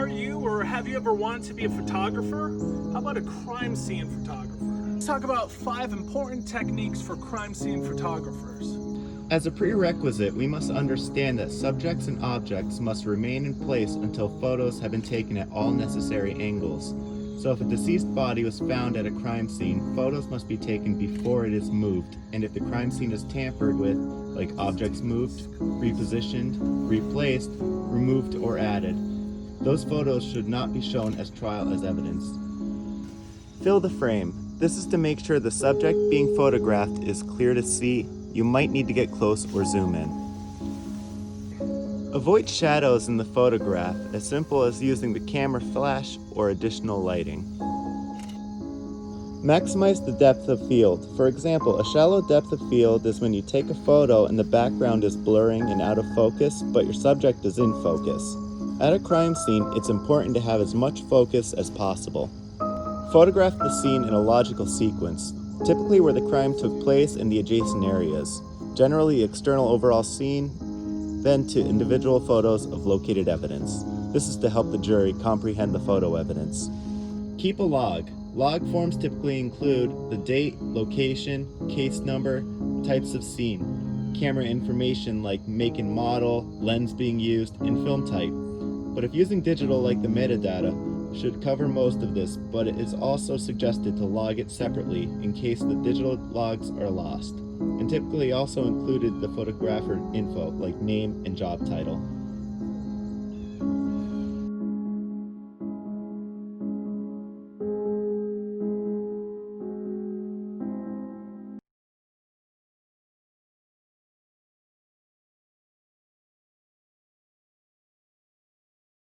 Are you or have you ever wanted to be a photographer? How about a crime scene photographer? Let's talk about 5 important techniques for crime scene photographers. As a prerequisite, we must understand that subjects and objects must remain in place until photos have been taken at all necessary angles. So if a deceased body was found at a crime scene, photos must be taken before it is moved, and if the crime scene is tampered with, like objects moved, repositioned, replaced, removed, or added, those photos should not be shown as trial as evidence. Fill the frame. This is to make sure the subject being photographed is clear to see. You might need to get close or zoom in. Avoid shadows in the photograph, as simple as using the camera flash or additional lighting. Maximize the depth of field. For example, a shallow depth of field is when you take a photo and the background is blurring and out of focus, but your subject is in focus. At a crime scene, it's important to have as much focus as possible. Photograph the scene in a logical sequence, typically where the crime took place in the adjacent areas, generally external overall scene, then to individual photos of located evidence. This is to help the jury comprehend the photo evidence. Keep a log. Log forms typically include the date, location, case number, types of scene, camera information like make and model, lens being used, and film type. But if using digital like the metadata, should cover most of this, but it is also suggested to log it separately in case the digital logs are lost, and typically also included the photographer info like name and job title.